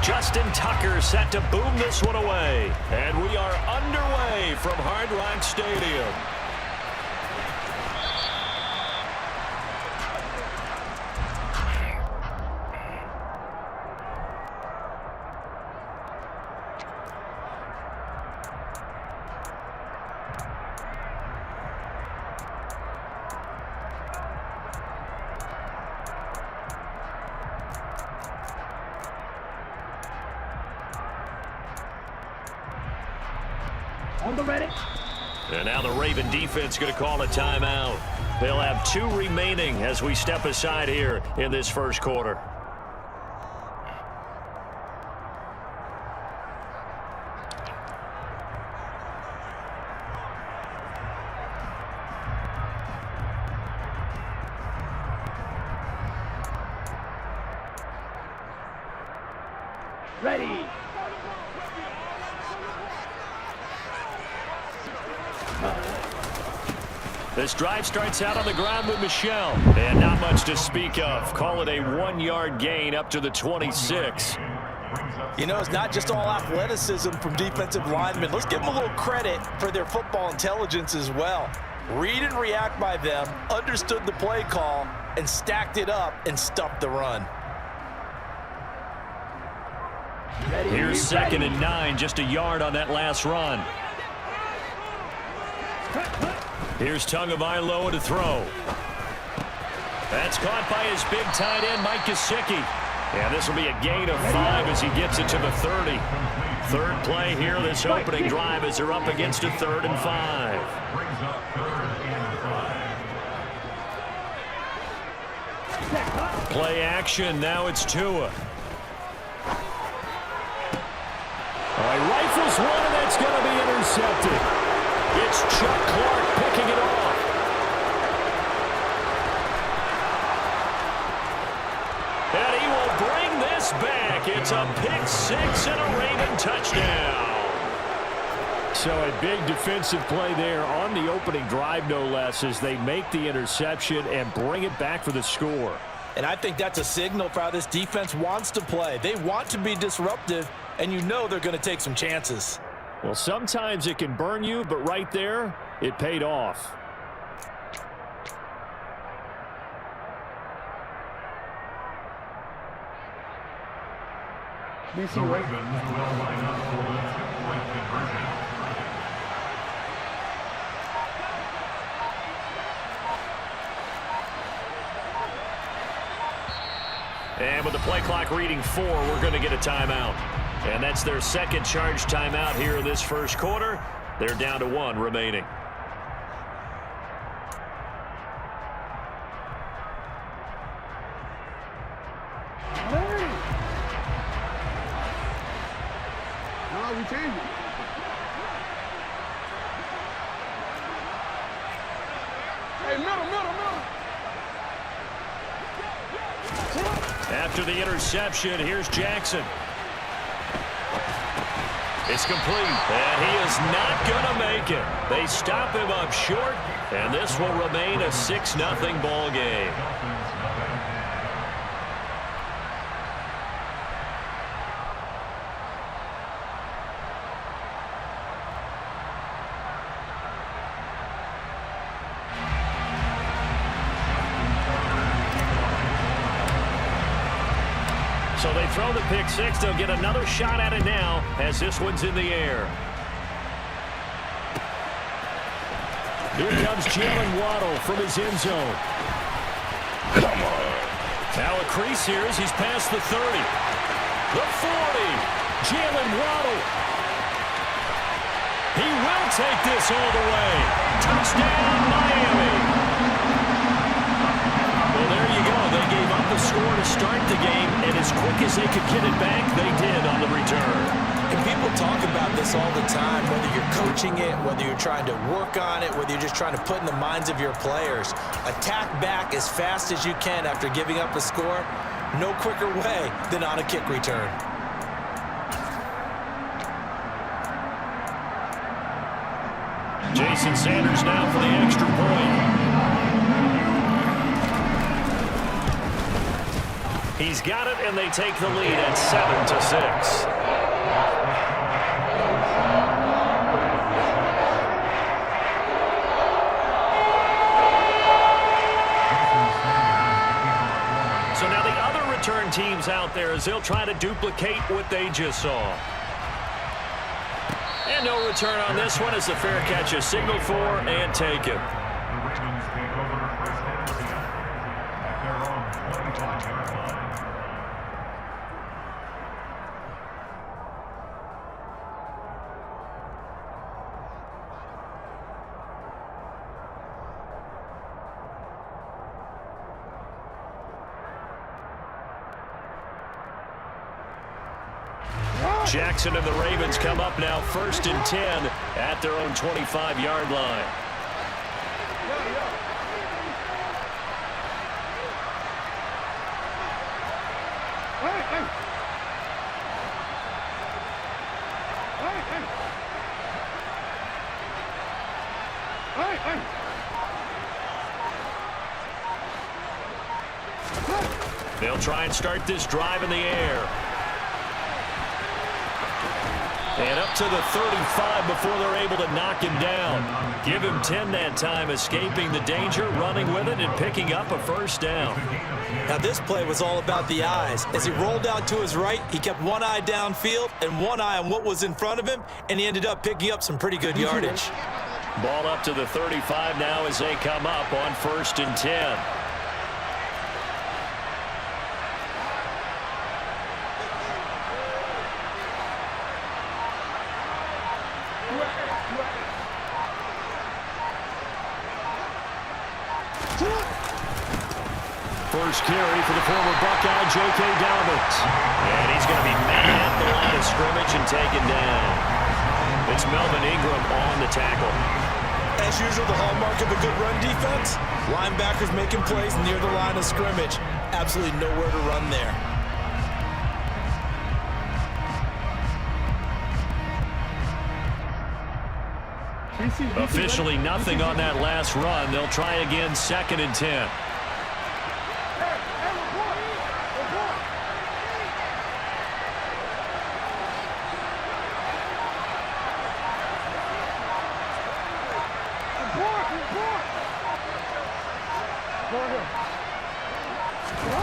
Justin Tucker set to boom this one away. And we are underway from Hard Rock Stadium. On the ready. And now the Raven defense going to call a timeout. They'll have 2 remaining as we step aside here in this first quarter. Ready. This drive starts out on the ground with Michelle. And not much to speak of. Call it a 1-yard gain up to the 26. You know, it's not just all athleticism from defensive linemen. Let's give them a little credit for their football intelligence as well. Read and react by them, understood the play call, and stacked it up and stuffed the run. Here's 2nd and 9, just a yard on that last run. Here's Tagovailoa to throw. That's caught by his big tight end, Mike Gesicki. And this will be a gain of 5 as he gets it to the 30. Third play here, this opening drive as they're up against a 3rd and 5. Play action, now it's Tua. All right, rifles one, and that's going to be intercepted. It's Chuck Clark picking it off. And he will bring this back. It's a pick 6 and a Raven touchdown. So a big defensive play there on the opening drive, no less, as they make the interception and bring it back for the score. And I think that's a signal for how this defense wants to play. They want to be disruptive, and you know they're going to take some chances. Well, sometimes it can burn you, but right there, it paid off. The Ravens will line up for the 2-point conversion. And with the play clock reading 4, we're going to get a timeout. And that's their second charge timeout here in this first quarter. They're down to 1 remaining. No, we changed it. Hey, middle. After the interception, here's Jackson. It's complete, and he is not going to make it. They stop him up short, and this will remain a 6-0 ball game. So they throw the pick 6. They'll get another shot at it now as this one's in the air. Here comes Jalen Waddle from his end zone. Come on. Now a crease here as he's past the 30. The 40. Jalen Waddle. He will take this all the way. Touchdown, Miami. Well, there you go. They gave up the score to start the game, and as quick as they could get it back, they did on the return. And people talk about this all the time, whether you're coaching it, whether you're trying to work on it, whether you're just trying to put in the minds of your players. Attack back as fast as you can after giving up a score. No quicker way than on a kick return. Jason Sanders now for the extra point. He's got it, and they take the lead at 7-6. So now the other return teams out there as they'll try to duplicate what they just saw. And no return on this one as the fair catch is signaled for and taken. Jackson and the Ravens come up now 1st and 10 at their own 25-yard line. They'll try and start this drive in the air. And up to the 35 before they're able to knock him down. Give him 10 that time, escaping the danger, running with it, and picking up a first down. Now this play was all about the eyes. As he rolled out to his right, he kept one eye downfield and one eye on what was in front of him, and he ended up picking up some pretty good yardage. Ball up to the 35 now as they come up on 1st and 10. First carry for the former Buckeye, J.K. Dobbins. And he's going to be met at the line of scrimmage and taken down. It's Melvin Ingram on the tackle. As usual, the hallmark of a good run defense, linebackers making plays near the line of scrimmage. Absolutely nowhere to run there. Officially nothing on that last run. They'll try again 2nd and 10.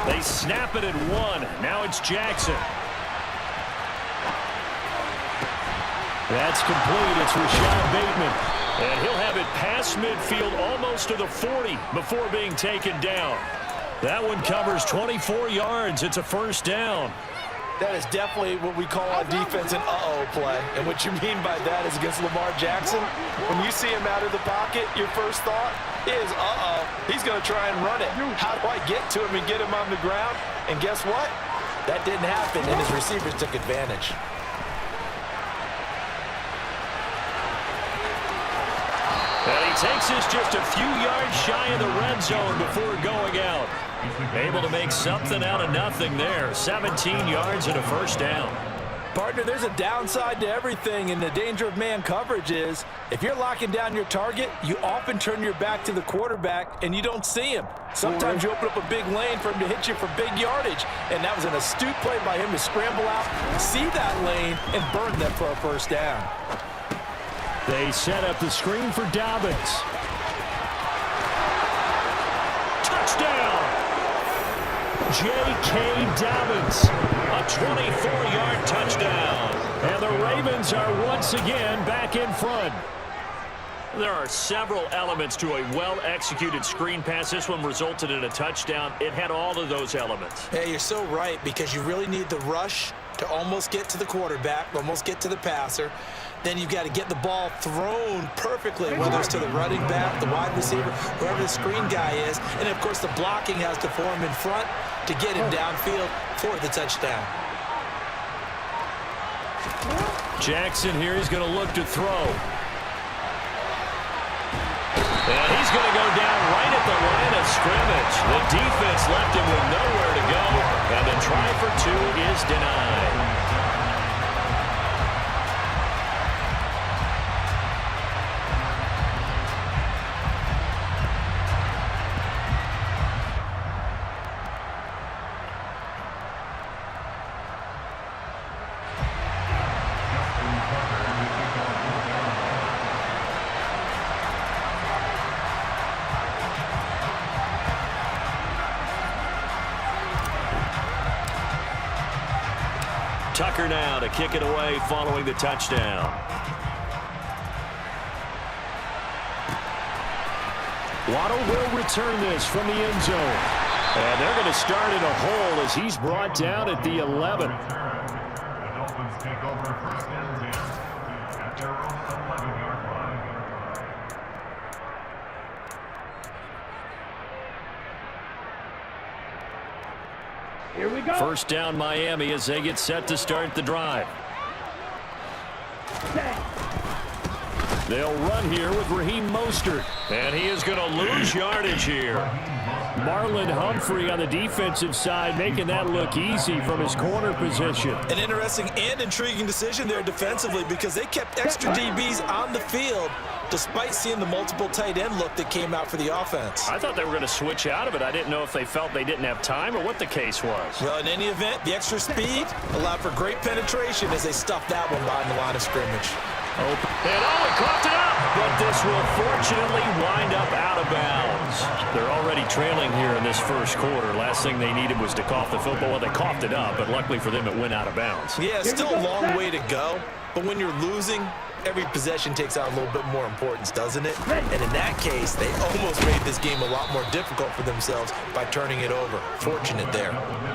They snap it at 1. Now it's Jackson. That's complete. It's Rashad Bateman. And he'll have it past midfield almost to the 40 before being taken down. That one covers 24 yards. It's a first down. That is definitely what we call on defense an uh-oh play. And what you mean by that is against Lamar Jackson, when you see him out of the pocket, your first thought is, uh-oh, he's going to try and run it. How do I get to him and get him on the ground? And guess what? That didn't happen, and his receivers took advantage. And he takes us just a few yards shy of the red zone before going out. Able to make something out of nothing there. 17 yards and a first down. Partner, there's a downside to everything, and the danger of man coverage is if you're locking down your target, you often turn your back to the quarterback and you don't see him. Sometimes you open up a big lane for him to hit you for big yardage, and that was an astute play by him to scramble out, see that lane, and burn them for a first down. They set up the screen for Dobbins. Touchdown! J.K. Dobbins, a 24-yard touchdown. And the Ravens are once again back in front. There are several elements to a well-executed screen pass. This one resulted in a touchdown. It had all of those elements. Yeah, you're so right, because you really need the rush to almost get to the quarterback, almost get to the passer. Then you've got to get the ball thrown perfectly, whether it's to the running back, the wide receiver, whoever the screen guy is. And, of course, the blocking has to form in front to get him downfield for the touchdown. Jackson here is going to look to throw. And he's going to go down right at the line of scrimmage. The defense left him with nowhere to go, and the try for 2 is denied. Tucker now to kick it away following the touchdown. Waddle will return this from the end zone. And they're going to start in a hole as he's brought down at the 11. The Dolphins take over first and 10 at their own 11-yard line. Here we go. First down Miami as they get set to start the drive. They'll run here with Raheem Mostert. And he is going to lose yardage here. Marlon Humphrey on the defensive side making that look easy from his corner position. An interesting and intriguing decision there defensively because they kept extra DBs on the field despite seeing the multiple tight end look that came out for the offense. I thought they were going to switch out of it. I didn't know if they felt they didn't have time or what the case was. Well, in any event, the extra speed allowed for great penetration as they stuffed that one behind the line of scrimmage. And he coughed it up, but this will fortunately wind up out of bounds. They're already trailing here in this first quarter. Last thing they needed was to cough the football. Well, they coughed it up, but luckily for them, it went out of bounds. Yeah, still a long way to go, but when you're losing, every possession takes on a little bit more importance, doesn't it? And in that case, they almost made this game a lot more difficult for themselves by turning it over. Fortunate there.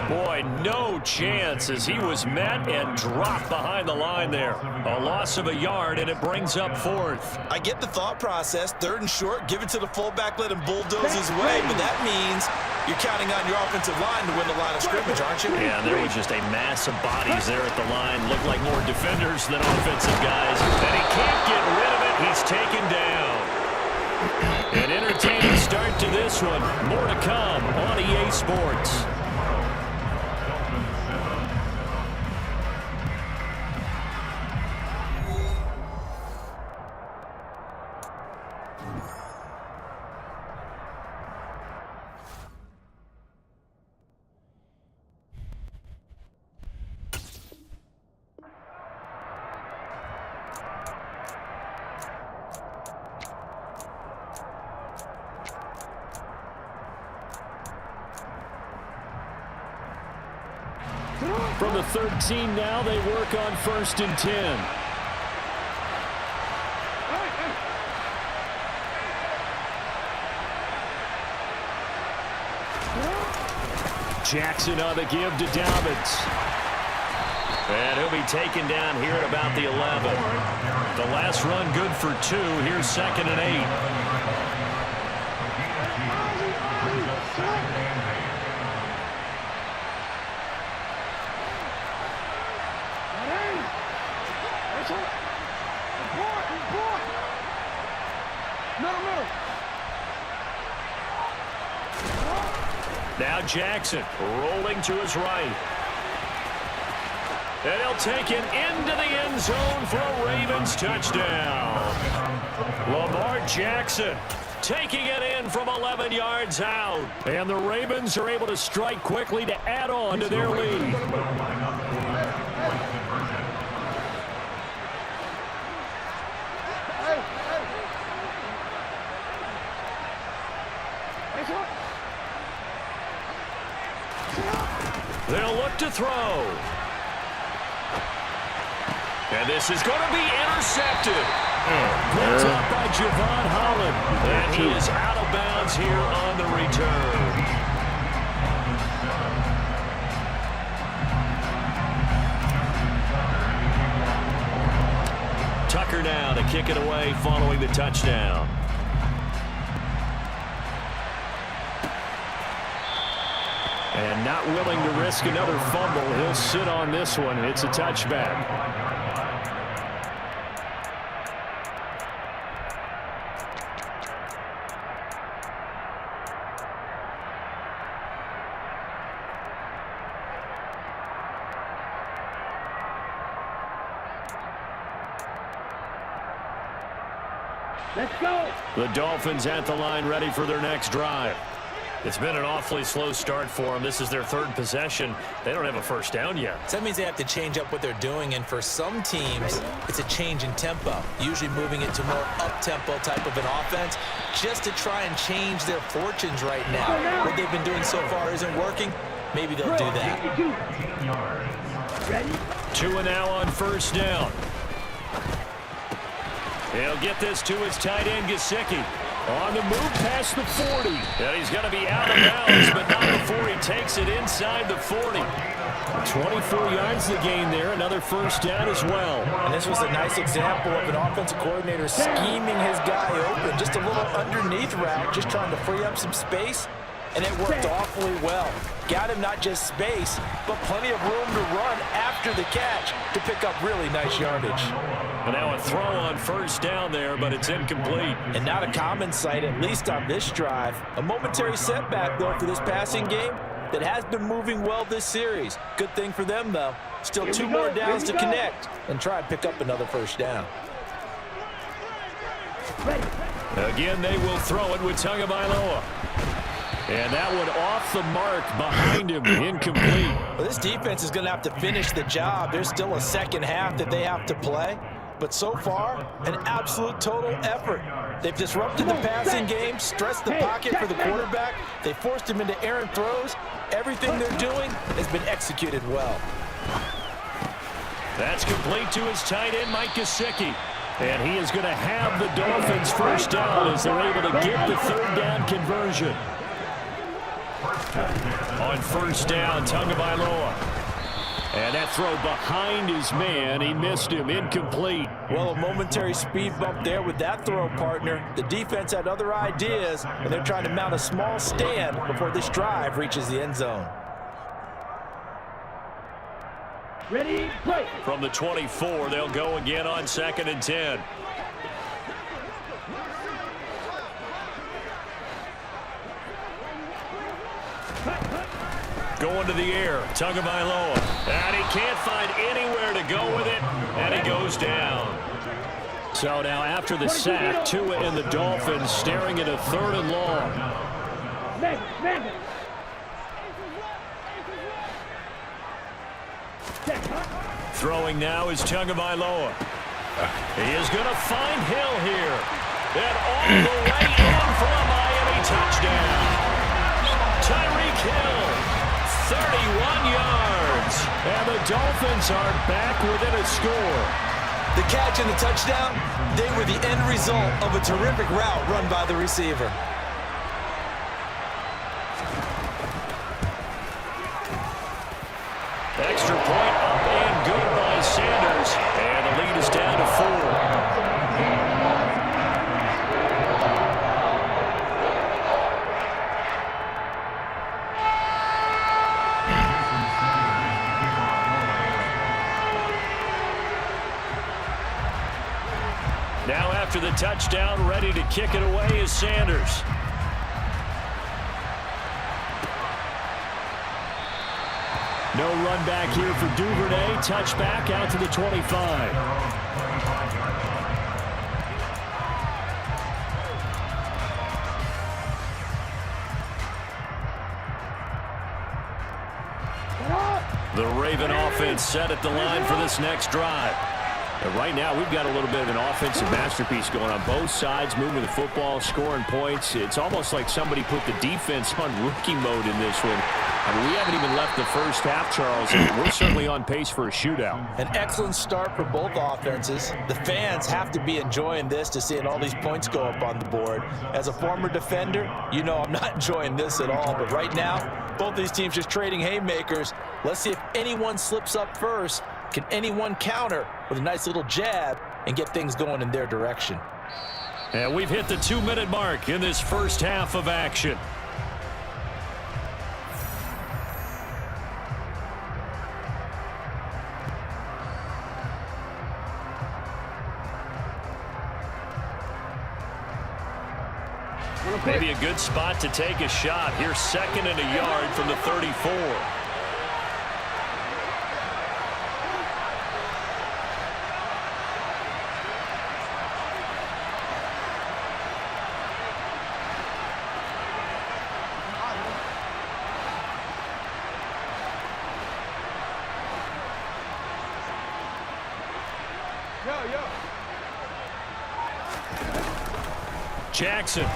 Boy, no chance as he was met and dropped behind the line there. A loss of a yard, and it brings up fourth. I get the thought process. Third and short, give it to the fullback, let him bulldoze his way, but that means you're counting on your offensive line to win the line of scrimmage, aren't you? Yeah, there was just a mass of bodies there at the line. Looked like more defenders than offensive guys. And he can't get rid of it. He's taken down. An entertaining start to this one. More to come on EA Sports. From the 13 now, they work on 1st and 10. Jackson on the give to Dobbins. And he'll be taken down here at about the 11. The last run good for 2. Here's 2nd and 8. Now Jackson rolling to his right. And he'll take it into the end zone for a Ravens touchdown. Lamar Jackson taking it in from 11 yards out. And the Ravens are able to strike quickly to add on to their lead. They'll look to throw. And this is going to be intercepted. Picked up by Javon Holland. And he is out of bounds here on the return. Tucker now to kick it away following the touchdown. And not willing to risk another fumble. He'll sit on this one. It's a touchback. Let's go. The Dolphins at the line ready for their next drive. It's been an awfully slow start for them. This is their 3rd possession. They don't have a first down yet. So that means they have to change up what they're doing, and for some teams, it's a change in tempo, usually moving it to more up-tempo type of an offense just to try and change their fortunes right now. What they've been doing so far isn't working. Maybe they'll do that. Ready? 2 now on first down. He'll get this to his tight end, Gesicki. On the move past the 40. And he's going to be out of bounds, but not before he takes it inside the 40. 24 yards the gain there. Another first down as well. And this was a nice example of an offensive coordinator scheming his guy open. Just a little underneath route, just trying to free up some space. And it worked awfully well. Got him not just space, but plenty of room to run after the catch to pick up really nice yardage. And now a throw on first down there, but it's incomplete. And not a common sight, at least on this drive. A momentary setback, though, for this passing game that has been moving well this series. Good thing for them, though. Still 2 more downs to connect and try and pick up another first down. Again, they will throw it with Tagovailoa. And that one off the mark behind him, incomplete. Well, this defense is going to have to finish the job. There's still a second half that they have to play. But so far, an absolute total effort. They've disrupted the passing game, stressed the pocket for the quarterback. They forced him into errant throws. Everything they're doing has been executed well. That's complete to his tight end, Mike Gesicki. And he is going to have the Dolphins first down as they're able to get the third down conversion. On first down, Tagovailoa. And that throw behind his man. He missed him. Incomplete. Well, a momentary speed bump there with that throw, partner. The defense had other ideas, and they're trying to mount a small stand before this drive reaches the end zone. Ready, play. From the 24, they'll go again on 2nd and 10. Going to the air, Tagovailoa. And he can't find anywhere to go with it, and he goes down. So now after the sack, Tua and the Dolphins staring at a 3rd and long. Throwing now is Tagovailoa. He is going to find Hill here. And all the way in for a Miami touchdown. Tyreek Hill, 31 yards. And the Dolphins are back within a score. The catch and the touchdown, they were the end result of a terrific route run by the receiver. Extra point up and good by Sanders. And the lead is down to 4. Now after the touchdown, ready to kick it away is Sanders. No run back here for Duvernay. Touchback out to the 25. The Raven offense set at the line for this next drive. And right now, we've got a little bit of an offensive masterpiece going on both sides, moving the football, scoring points. It's almost like somebody put the defense on rookie mode in this one. I mean, we haven't even left the first half, Charles, and we're certainly on pace for a shootout. An excellent start for both offenses. The fans have to be enjoying this to seeing all these points go up on the board. As a former defender, you know I'm not enjoying this at all. But right now, both these teams just trading haymakers. Let's see if anyone slips up first. Can anyone counter with a nice little jab and get things going in their direction? And we've hit the 2-minute mark in this first half of action. Maybe a good spot to take a shot. Here's 2nd and a yard from the 34. Jackson.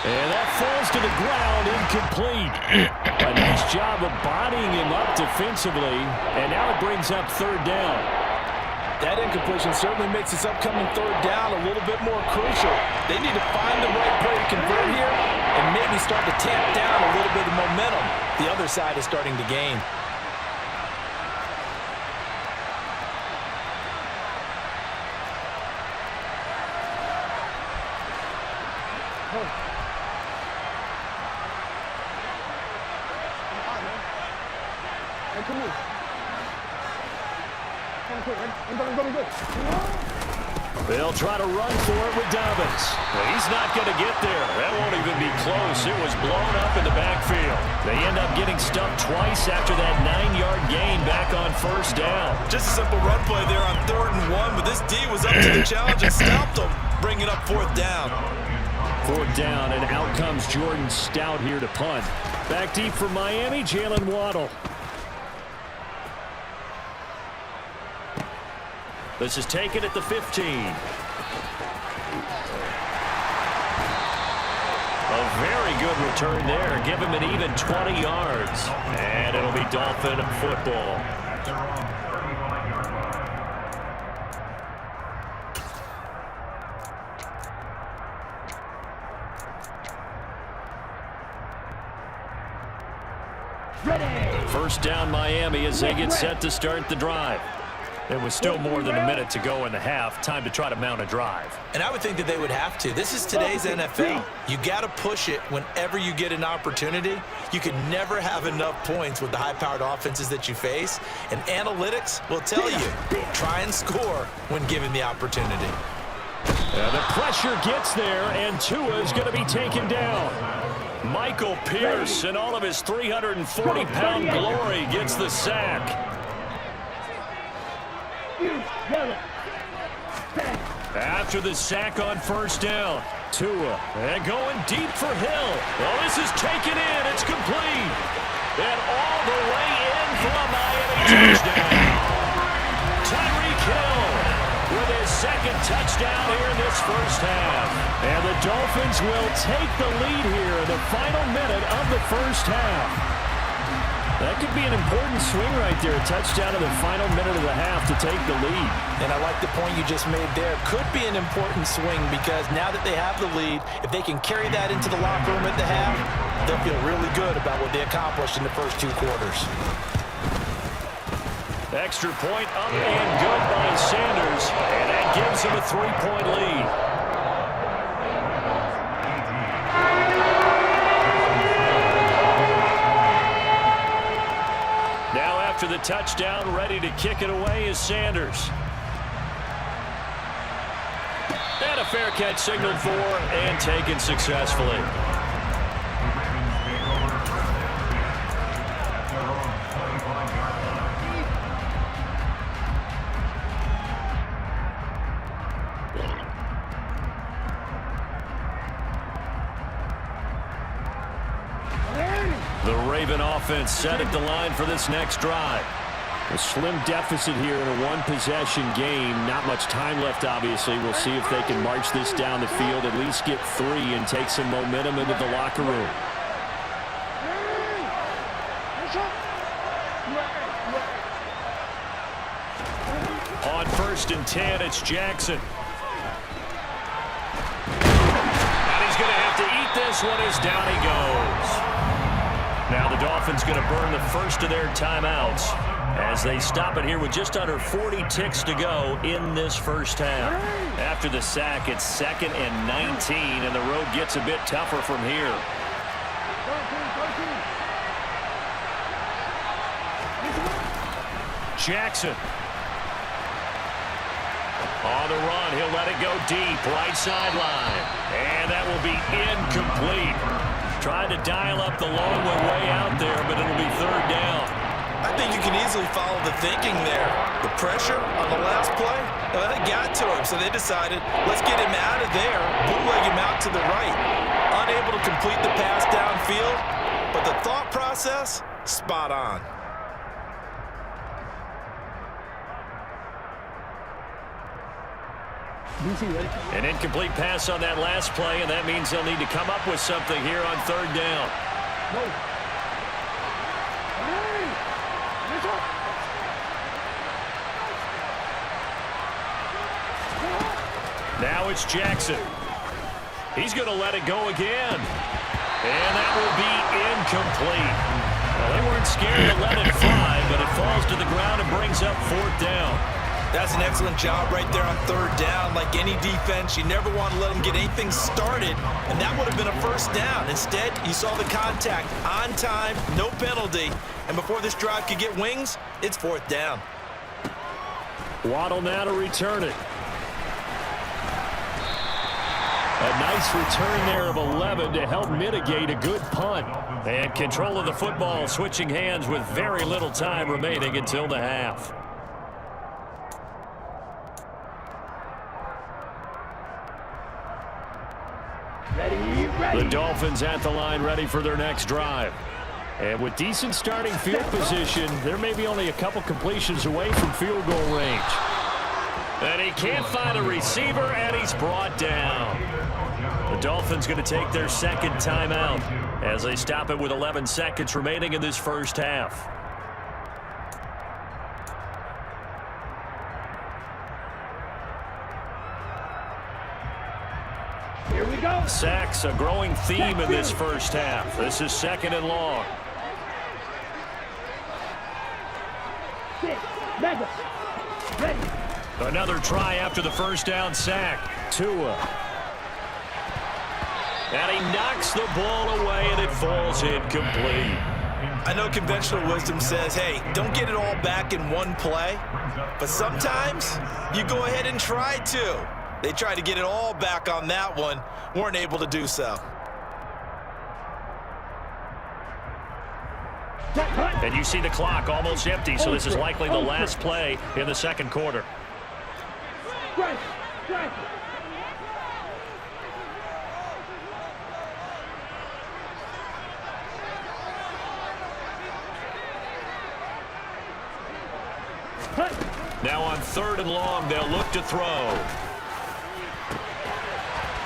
And that falls to the ground, incomplete. A nice job of bodying him up defensively, and now it brings up third down. That incompletion certainly makes this upcoming third down a little bit more crucial. They need to find the right play to convert here and maybe start to tamp down a little bit of momentum the other side is starting to gain. They'll try to run for it with Dobbins. He's not going to get there. That won't even be close. It was blown up in the backfield. They end up getting stuffed twice after that 9-yard gain back on first down. Just a simple run play there on 3rd and 1, but this D was up to the challenge and stopped them, bringing up 4th down. 4th down, and out comes Jordan Stout here to punt. Back deep for Miami, Jalen Waddle. This is taken at the 15. A very good return there. Give him an even 20 yards. And it'll be Dolphin football. Ready. First down Miami as they get set to start the drive. There was still more than a minute to go in the half. Time to try to mount a drive. And I would think that they would have to. This is today's NFL. You got to push it whenever you get an opportunity. You can never have enough points with the high-powered offenses that you face. And analytics will tell you, try and score when given the opportunity. The pressure gets there, and Tua is going to be taken down. Michael Pierce, in all of his 340-pound glory, gets the sack. After the sack on first down, Tua, and going deep for Hill. Well, this is taken in. It's complete. And all the way in for a Miami touchdown. Tyreek Hill with his second touchdown here in this first half. And the Dolphins will take the lead here in the final minute of the first half. That could be an important swing right there. A touchdown in the final minute of the half to take the lead. And I like the point you just made there. Could be an important swing because now that they have the lead, if they can carry that into the locker room at the half, they'll feel really good about what they accomplished in the first 2 quarters. Extra point up and good by Sanders. And that gives him a 3-point lead. After the touchdown, ready to kick it away is Sanders. And a fair catch signaled for and taken successfully. The Raven offense set at the line for this next drive. A slim deficit here in a one-possession game. Not much time left, obviously. We'll see if they can march this down the field, at least get 3 and take some momentum into the locker room. On 1st and 10, it's Jackson. And he's going to have to eat this one as down he goes. Now the Dolphins going to burn the first of their timeouts as they stop it here with just under 40 ticks to go in this first half. After the sack, it's 2nd and 19, and the road gets a bit tougher from here. Jackson. On the run, he'll let it go deep, right sideline. And that will be incomplete. Tried to dial up the long one way out there, but it'll be 3rd down. I think you can easily follow the thinking there. The pressure on the last play, it got to him, so they decided, let's get him out of there, bootleg him out to the right. Unable to complete the pass downfield, but the thought process, spot on. An incomplete pass on that last play, and that means they'll need to come up with something here on third down. Now it's Jackson. He's going to let it go again. And that will be incomplete. Well, they weren't scared to let it fly, but it falls to the ground and brings up fourth down. That's an excellent job right there on third down. Like any defense, you never want to let them get anything started, and that would have been a first down. Instead, you saw the contact on time, no penalty, and before this drive could get wings, it's fourth down. Waddle now to return it. A nice return there of 11 to help mitigate a good punt. And control of the football switching hands with very little time remaining until the half. The Dolphins at the line ready for their next drive. And with decent starting field position, there may be only a couple completions away from field goal range. And he can't find a receiver, and he's brought down. The Dolphins going to take their second timeout as they stop it with 11 seconds remaining in this first half. Here we go. Sacks, a growing theme in this first half. This is second and long. Ready. Another try after the first down sack. Tua. And he knocks the ball away, and it falls incomplete. I know conventional wisdom says, hey, don't get it all back in one play. But sometimes you go ahead and try to. They tried to get it all back on that one. Weren't able to do so. And you see the clock almost empty, so this is likely the last play in the second quarter. Now on third and long, they'll look to throw.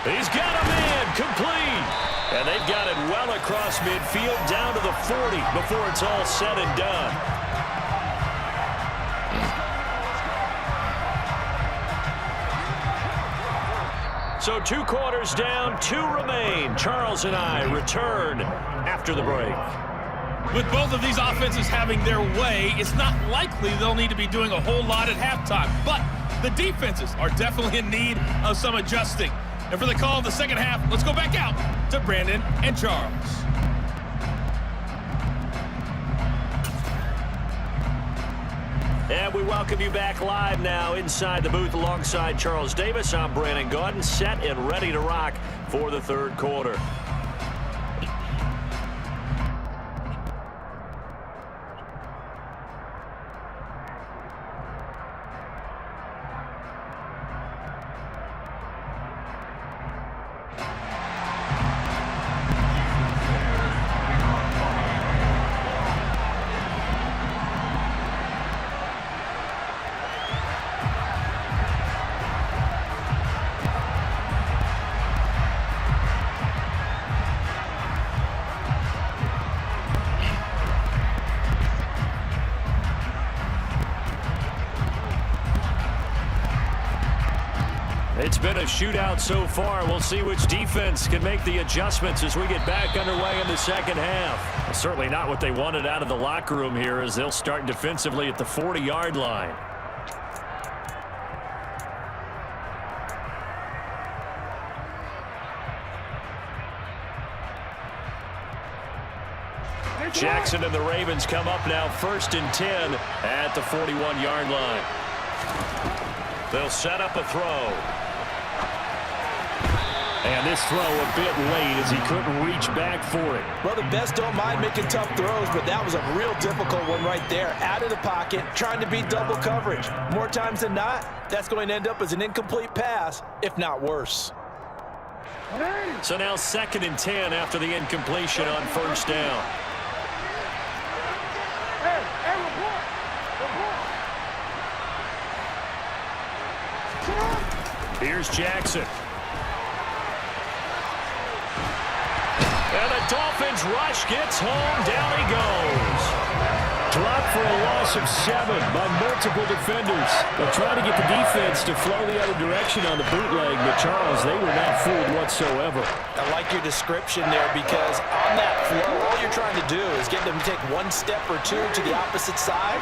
He's got a man complete. And they've got it well across midfield down to the 40 before it's all said and done. So 2 quarters down, 2 remain. Charles and I return after the break. With both of these offenses having their way, it's not likely they'll need to be doing a whole lot at halftime. But the defenses are definitely in need of some adjusting. And for the call of the second half, let's go back out to Brandon and Charles. And we welcome you back live now inside the booth alongside Charles Davis. I'm Brandon Gaudin, set and ready to rock for the third quarter. It's been a shootout so far. We'll see which defense can make the adjustments as we get back underway in the second half. Certainly not what they wanted out of the locker room here as they'll start defensively at the 40-yard line. Jackson and the Ravens come up now 1st and 10 at the 41-yard line. They'll set up a throw. And this throw a bit late as he couldn't reach back for it. Well, the best don't mind making tough throws, but that was a real difficult one right there. Out of the pocket, trying to beat double coverage. More times than not, that's going to end up as an incomplete pass, if not worse. So now 2nd and 10 after the incompletion on 1st down. Here's Jackson. And the Dolphins rush gets home. Down he goes. Dropped for a loss of 7 by multiple defenders. They're trying to get the defense to flow the other direction on the bootleg, but Charles, they were not fooled whatsoever. I like your description there because on that flow, all you're trying to do is get them to take one step or two to the opposite side,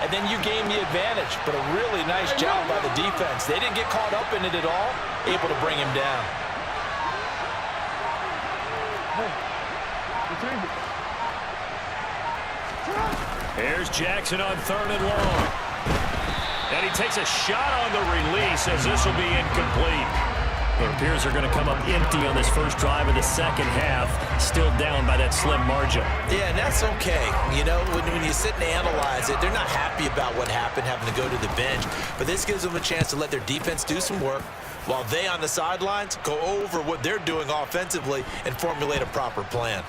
and then you gain the advantage. But a really nice job by the defense. They didn't get caught up in it at all, able to bring him down. Here's Jackson on 3rd and long. And he takes a shot on the release as this will be incomplete. It appears they're going to come up empty on this first drive of the second half, still down by that slim margin. Yeah, and that's okay. You know, when you sit and analyze it, they're not happy about what happened, having to go to the bench. But this gives them a chance to let their defense do some work while they on the sidelines go over what they're doing offensively and formulate a proper plan.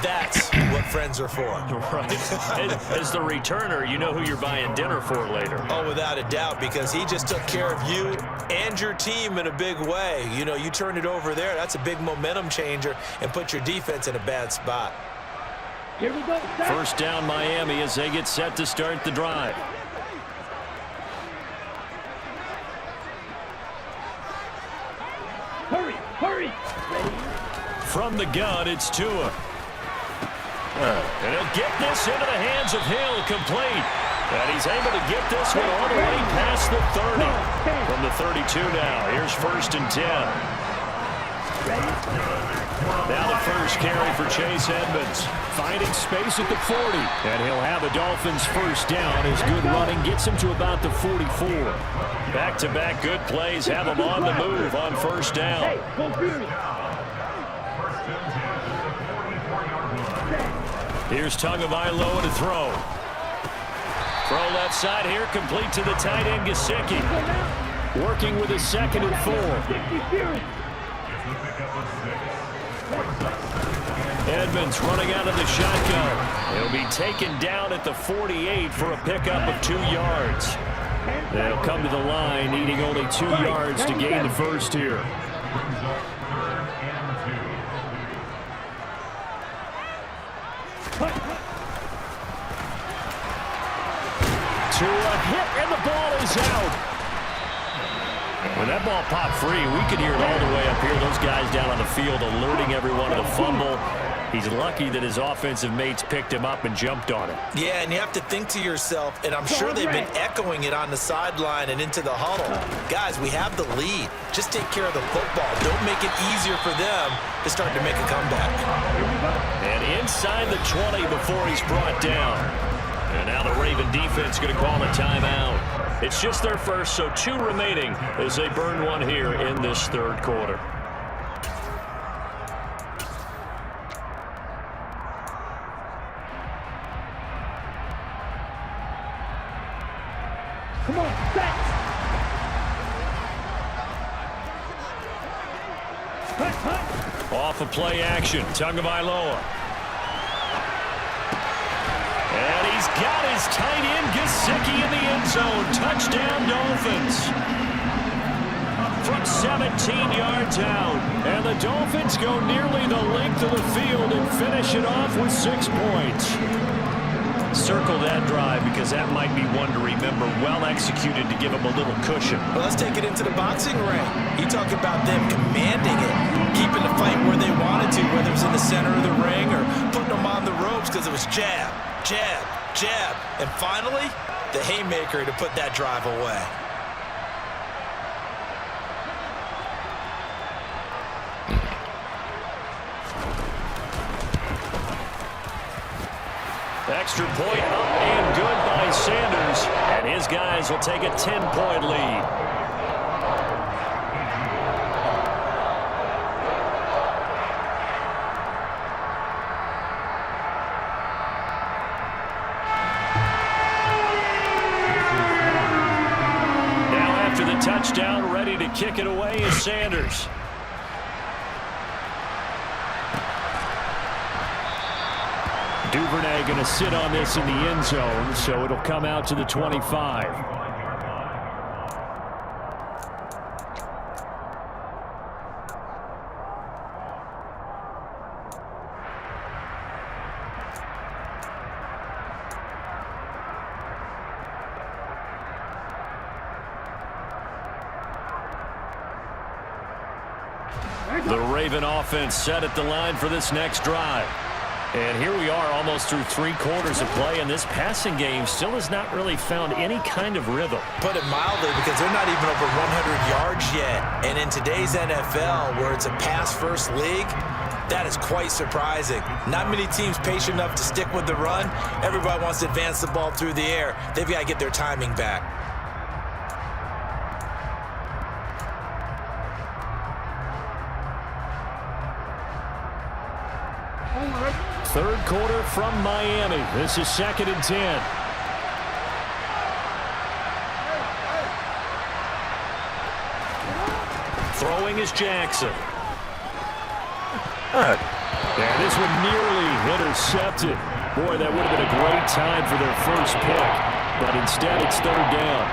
That's what friends are for. Right. As the returner, you know who you're buying dinner for later. Oh, without a doubt, because he just took care of you and your team in a big way. You know, you turn it over there, that's a big momentum changer and put your defense in a bad spot. Here we go. First down Miami as they get set to start the drive. Hurry, hurry. Ready? From the gun, it's Tua. And he'll get this into the hands of Hill, complete. And he's able to get this one all the way past the 30. From the 32 now, here's 1st and 10. Now the first carry for Chase Edmonds. Finding space at the 40. And he'll have a Dolphins first down. His good running gets him to about the 44. Back-to-back good plays have him on the move on first down. Hey, go Fury. Here's Tagovailoa to throw. Throw left side here, complete to the tight end, Gesicki. Working with his 2nd and 4. Edmonds running out of the shotgun. He'll be taken down at the 48 for a pickup of 2 yards. They'll come to the line, needing only 2 yards to gain the first here. To a hit, and the ball is out. When that ball popped free, we could hear it all the way up here. Those guys down on the field alerting everyone to the fumble. He's lucky that his offensive mates picked him up and jumped on it. Yeah, and you have to think to yourself, and I'm sure they've been echoing it on the sideline and into the huddle. Guys, we have the lead. Just take care of the football. Don't make it easier for them to start to make a comeback. And inside the 20 before he's brought down. And now the Raven defense going to call a timeout. It's just their first, so 2 remaining as they burn one here in this 3rd quarter. Come on, set. Off of play action, Tagovailoa. And he's got his tight end, Gesicki, in the end zone. Touchdown, Dolphins. From 17 yards out. And the Dolphins go nearly the length of the field and finish it off with 6 points. Circle that drive because that might be one to remember. Well executed to give them a little cushion. Well, let's take it into the boxing ring. You talk about them commanding it, keeping the fight where they wanted to, whether it was in the center of the ring or putting them on the ropes because it was jab, jab, jab. And finally, the haymaker to put that drive away. Extra point up and good by Sanders. And his guys will take a 10-point lead. Now after the touchdown, ready to kick it away is Sanders. Duvernay going to sit on this in the end zone, so it'll come out to the 25. The Raven offense set at the line for this next drive. And here we are almost through 3 quarters of play, and this passing game still has not really found any kind of rhythm. Put it mildly, because they're not even over 100 yards yet. And in today's NFL, where it's a pass-first league, that is quite surprising. Not many teams patient enough to stick with the run. Everybody wants to advance the ball through the air. They've got to get their timing back. Third quarter from Miami. This is 2nd and 10. Throwing is Jackson. And this one nearly intercepted. Boy, that would have been a great time for their first pick. But instead, it's 3rd down.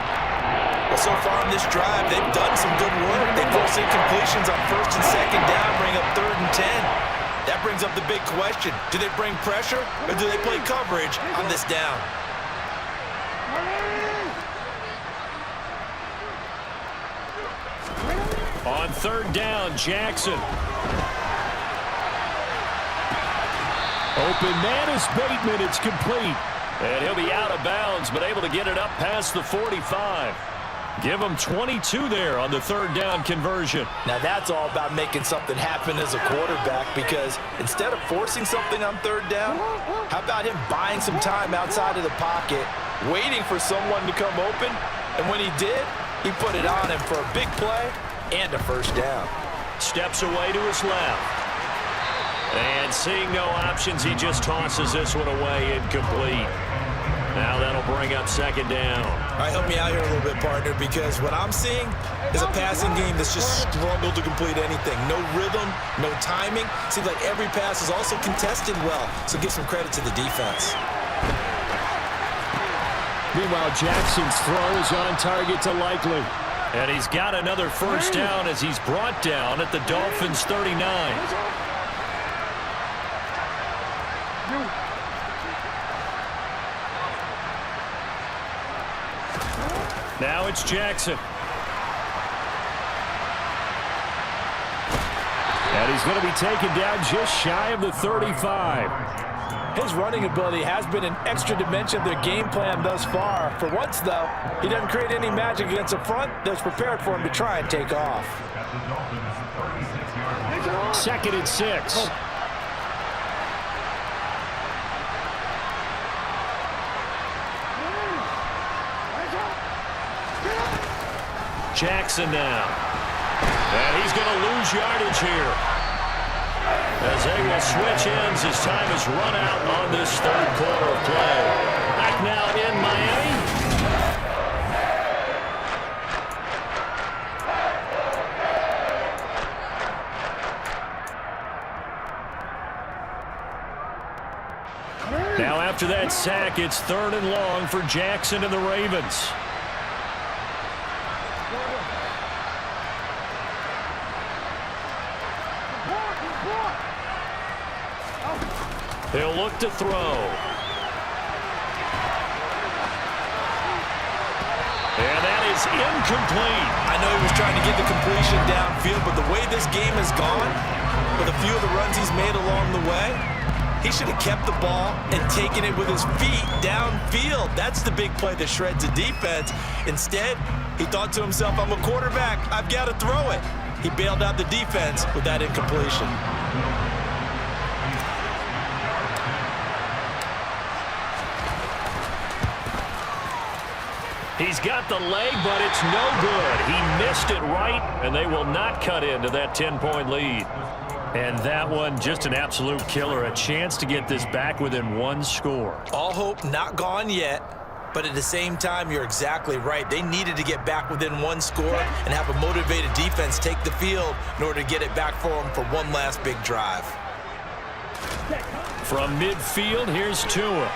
Well, so far in this drive, they've done some good work. They forced incompletions on 1st and 2nd down, bring up 3rd and 10. That brings up the big question. Do they bring pressure, or do they play coverage on this down? On 3rd down, Jackson. Open man is Bateman. It's complete. And he'll be out of bounds, but able to get it up past the 45. Give him 22 there on the 3rd down conversion. Now that's all about making something happen as a quarterback, because instead of forcing something on 3rd down, how about him buying some time outside of the pocket, waiting for someone to come open, and when he did, he put it on him for a big play and a 1st down. Steps away to his left. And seeing no options, he just tosses this one away, incomplete. Now that'll bring up 2nd down. All right, help me out here a little bit, partner, because what I'm seeing is a passing game that's just struggled to complete anything. No rhythm, no timing. Seems like every pass is also contested well, so give some credit to the defense. Meanwhile, Jackson's throw is on target to Likely. And he's got another 1st down as he's brought down at the Dolphins' 39. Now it's Jackson. And he's going to be taken down just shy of the 35. His running ability has been an extra dimension of their game plan thus far. For once, though, he doesn't create any magic against a front that's prepared for him to try and take off. 2nd and 6. Jackson now. And he's going to lose yardage here, as they will switch ends as time has run out on this 3rd quarter of play. Back now in Miami. Now after that sack, it's 3rd and long for Jackson and the Ravens. He'll look to throw. And that is incomplete. I know he was trying to get the completion downfield, but the way this game has gone, with a few of the runs he's made along the way, he should have kept the ball and taken it with his feet downfield. That's the big play that shreds the defense. Instead, he thought to himself, I'm a quarterback, I've got to throw it. He bailed out the defense with that incompletion. He's got the leg, but it's no good. He missed it right, and they will not cut into that 10-point lead. And that one, just an absolute killer. A chance to get this back within 1 score. All hope not gone yet, but at the same time, you're exactly right. They needed to get back within 1 score and have a motivated defense take the field in order to get it back for them for one last big drive. From midfield, here's Tua.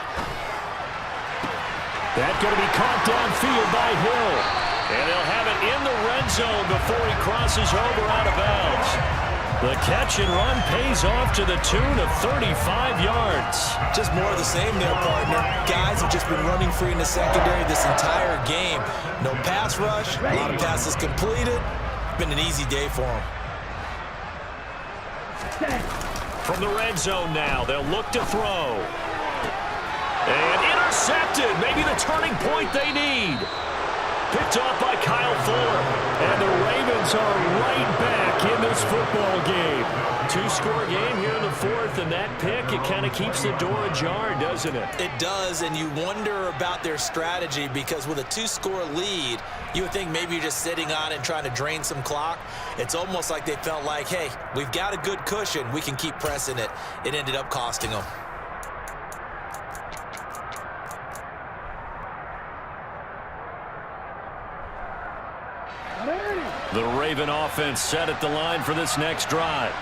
That's going to be caught downfield by Hill. And they'll have it in the red zone before he crosses over out of bounds. The catch and run pays off to the tune of 35 yards. Just more of the same there, partner. Guys have just been running free in the secondary this entire game. No pass rush, a lot of passes completed. Been an easy day for them. From the red zone now, they'll look to throw. And intercepted, maybe the turning point they need. Picked off by Kyle Fuller. And the Ravens are right back in this football game. Two-score game here in the fourth, and that pick, it kind of keeps the door ajar, doesn't it? It does, and you wonder about their strategy because with a two-score lead, you would think maybe you're just sitting on it and trying to drain some clock. It's almost like they felt like, hey, we've got a good cushion. We can keep pressing it. It ended up costing them. The Raven offense set at the line for this next drive.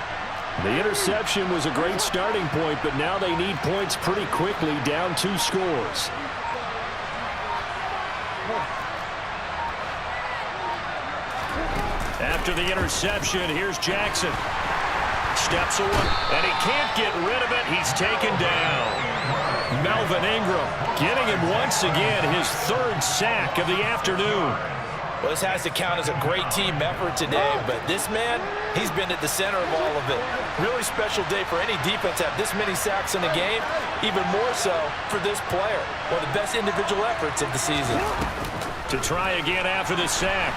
The interception was a great starting point, but now they need points pretty quickly, down 2 scores. After the interception, here's Jackson. Steps away, and he can't get rid of it. He's taken down. Melvin Ingram getting him once again, his 3rd sack of the afternoon. Well, this has to count as a great team effort today, but this man, he's been at the center of all of it. Really special day for any defense to have this many sacks in a game, even more so for this player. One of the best individual efforts of the season. To try again after the sack,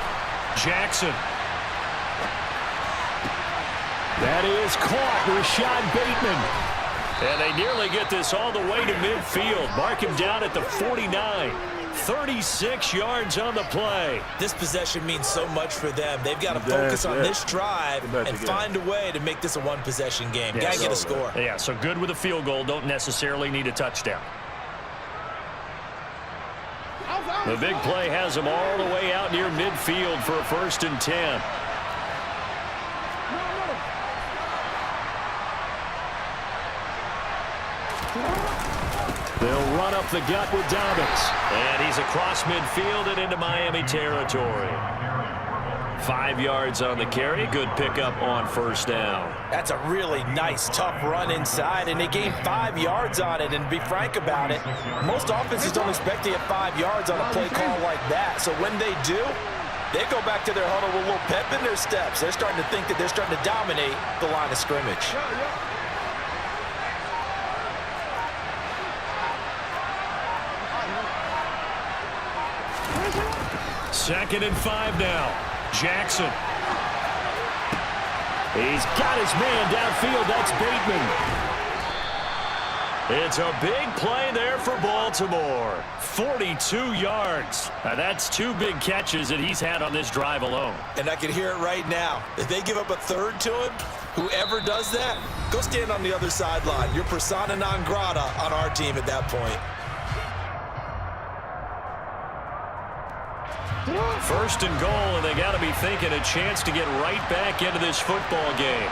Jackson. That is caught, Rashad Bateman. And they nearly get this all the way to midfield. Mark him down at the 49. 36 yards on the play. This possession means so much for them. They've got to focus on this drive and find a way to make this a one-possession game. Got to get a score. Yeah, so good with a field goal. Don't necessarily need a touchdown. The big play has them all the way out near midfield for a 1st and 10. They'll run up the gut with Dobbins. And he's across midfield and into Miami territory. 5 yards on the carry. Good pickup on 1st down. That's a really nice, tough run inside, and they gained 5 yards on it. And to be frank about it, most offenses don't expect to get 5 yards on a play call like that. So when they do, they go back to their huddle with a little pep in their steps. They're starting to think that they're starting to dominate the line of scrimmage. 2nd and 5 now. Jackson. He's got his man downfield. That's Bateman. It's a big play there for Baltimore. 42 yards. Now that's 2 big catches that he's had on this drive alone. And I can hear it right now. If they give up a 3rd to him, whoever does that, go stand on the other sideline. You're persona non grata on our team at that point. 1st and goal, and they got to be thinking a chance to get right back into this football game.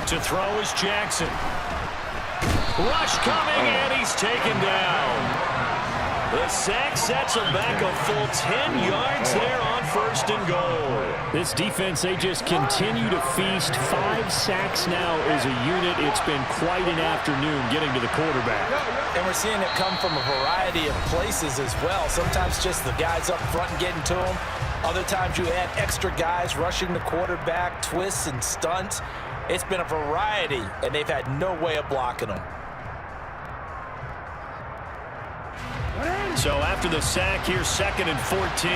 To throw is Jackson. Rush coming, and he's taken down. The sack sets him back a full 10 yards there on 1st and goal. This defense, they just continue to feast. 5 sacks now as a unit. It's been quite an afternoon getting to the quarterback. And we're seeing it come from a variety of places as well. Sometimes just the guys up front and getting to them. Other times you add extra guys rushing the quarterback, twists and stunts. It's been a variety, and they've had no way of blocking them. So after the sack, here's 2nd and 14.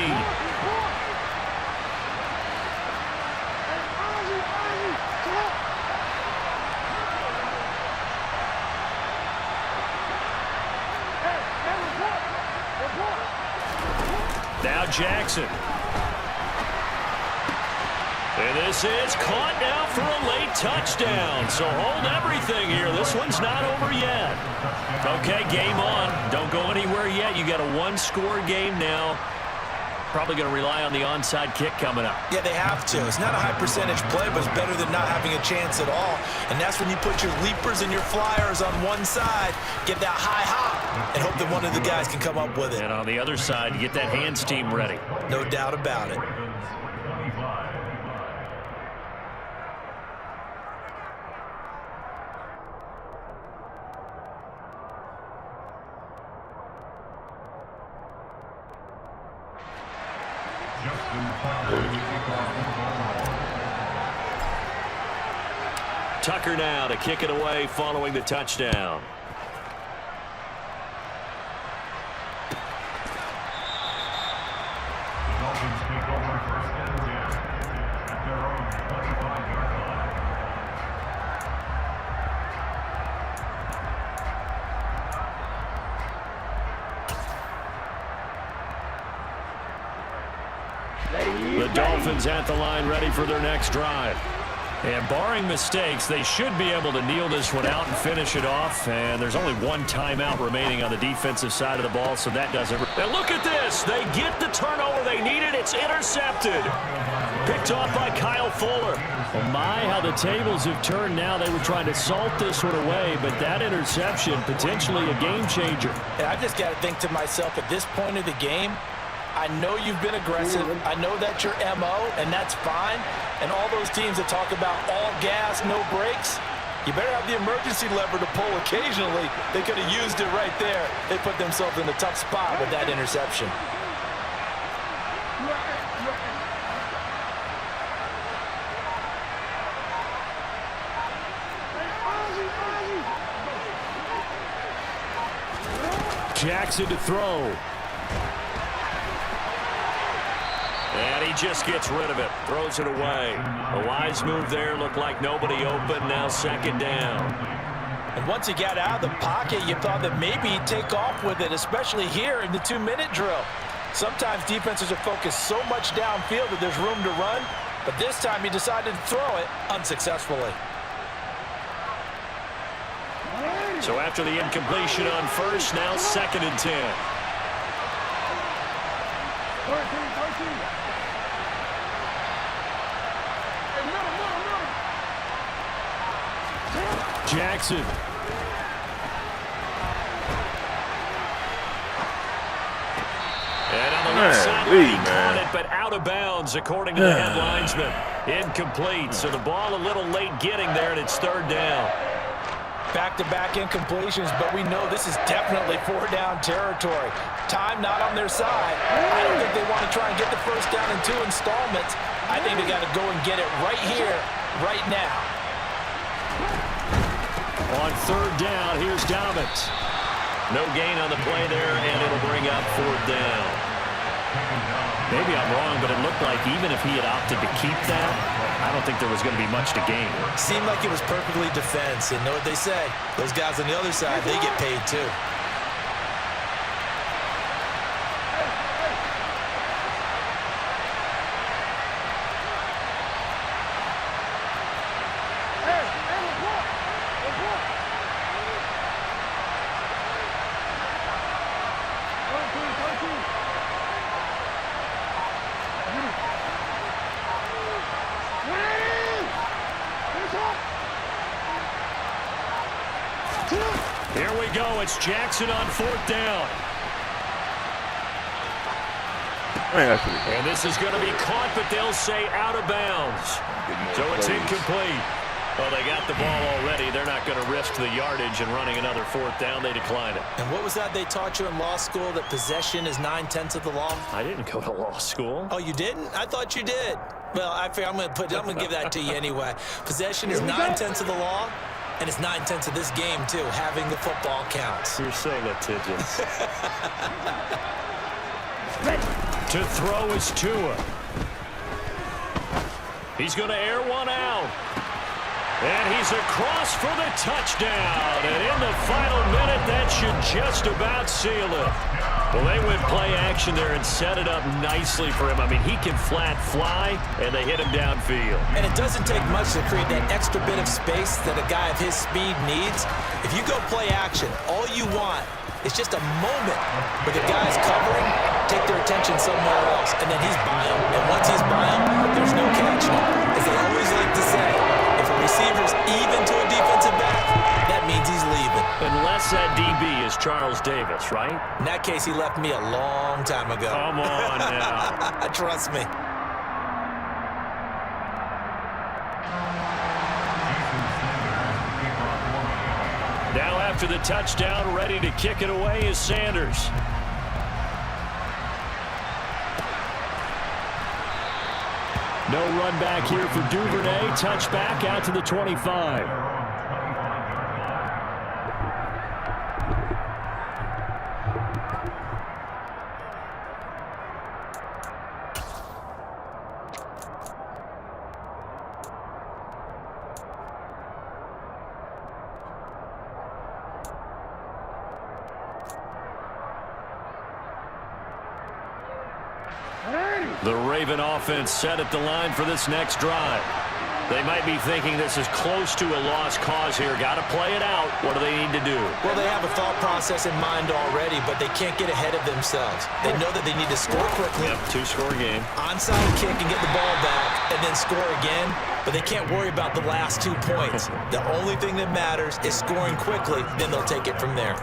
Now Jackson. And this is caught now for a late touchdown. So hold everything here. This one's not over yet. Okay, game on. Don't go anywhere yet. You got a one-score game now. Probably going to rely on the onside kick coming up. Yeah, they have to. It's not a high percentage play, but it's better than not having a chance at all. And that's when you put your leapers and your flyers on one side, get that high hop, and hope that one of the guys can come up with it. And on the other side, you get that hands team ready. No doubt about it. Tucker now to kick it away following the touchdown. The Dolphins take over first and 10 at their own 25-yard line. The Dolphins at the line ready for their next drive. And barring mistakes, they should be able to kneel this one out and finish it off. And there's only one timeout remaining on the defensive side of the ball, so that doesn't. And look at this. They get the turnover they needed. It's intercepted. Picked off by Kyle Fuller. Oh my, how the tables have turned now. They were trying to salt this one away, but that interception, potentially a game changer. And I just got to think to myself, at this point of the game, I know you've been aggressive. I know that's your MO, and that's fine. And all those teams that talk about all gas, no brakes, you better have the emergency lever to pull occasionally. They could have used it right there. They put themselves in a tough spot with that interception. Jackson to throw. And he just gets rid of it. Throws it away. A wise move there. Looked like nobody open. Now second down. And once he got out of the pocket, you thought that maybe he'd take off with it, especially here in the 2-minute drill. Sometimes defenses are focused so much downfield that there's room to run, but this time he decided to throw it unsuccessfully. So after the incompletion on first, now second and 10. Jackson. And on the left side, he caught it, but out of bounds, according to the head linesman. Incomplete, so the ball a little late getting there, and it's third down. Back-to-back incompletions, but we know this is definitely four-down territory. Time not on their side. I don't think they want to try and get the first down in 2 installments. I think they got to go and get it right here, right now. On third down, here's Dobbins. No gain on the play there, and it'll bring up fourth down. Maybe I'm wrong, but it looked like even if he had opted to keep that, I don't think there was going to be much to gain. Seemed like it was perfectly defense, and know what they say. Those guys on the other side, they get paid too. Here we go. It's Jackson on fourth down. And this is going to be caught, but they'll say out of bounds. So it's incomplete. Well, they got the ball already. They're not going to risk the yardage and running another fourth down. They decline it. And what was that they taught you in law school, that possession is 9/10 of the law? I didn't go to law school. Oh, you didn't? I thought you did. Well, I figure I'm going to give that to you anyway. Possession is 9/10 of the law. And it's 9/10 of this game, too. Having the football counts. You're so litigious. To throw is Tua. He's going to air one out. And he's across for the touchdown. And in the final minute, that should just about seal it. Well, they went play action there and set it up nicely for him. I mean, he can flat fly, and they hit him downfield. And it doesn't take much to create that extra bit of space that a guy of his speed needs. If you go play action, all you want is just a moment where the guy's covering, take their attention somewhere else, and then he's by him. And once he's by him, there's no catching him. As they always like to say, if a receiver's even to a defensive back, that means he's leaving. Unless that DB is Charles Davis, right? In that case, he left me a long time ago. Come on now. Trust me. Now after the touchdown, ready to kick it away is Sanders. No run back here for Duvernay. Touchback out to the 25. The Raven offense set at the line for this next drive. They might be thinking this is close to a lost cause here. Got to play it out. What do they need to do? Well, they have a thought process in mind already, but they can't get ahead of themselves. They know that they need to score quickly. Yep, two-score game. Onside kick and get the ball back and then score again, but they can't worry about the last 2 points. The only thing that matters is scoring quickly, then they'll take it from there.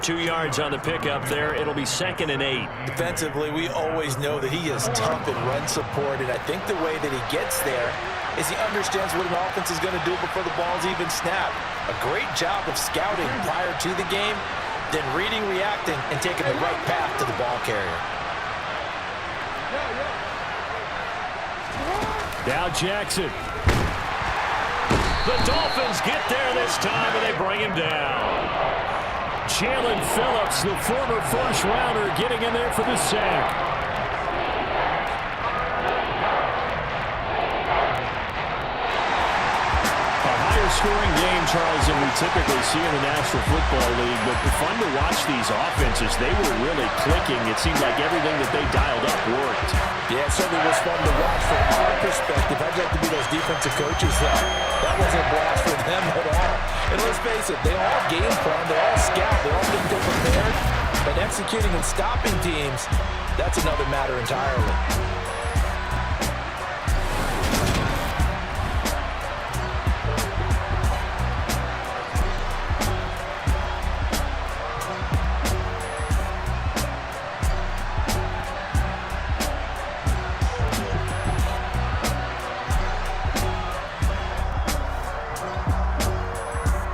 2 yards on the pickup there. It'll be 2nd and 8. Defensively, we always know that he is tough in run support, and I think the way that he gets there is he understands what an offense is going to do before the ball's even snapped. A great job of scouting prior to the game, then reading, reacting, and taking the right path to the ball carrier. Now Jackson. The Dolphins get there this time, and they bring him down. Jalen Phillips, the former first-rounder, getting in there for the sack. A higher-scoring game, Charles, than we typically see in the National Football League, but fun to watch these offenses. They were really clicking. It seemed like everything that they dialed up worked. Yeah, it certainly was fun to watch from our perspective. I'd like to be those defensive coaches that wasn't a blast for them at all. And let's face it, they all game plan, they all scout, they all didn't get prepared. But executing and stopping teams, that's another matter entirely.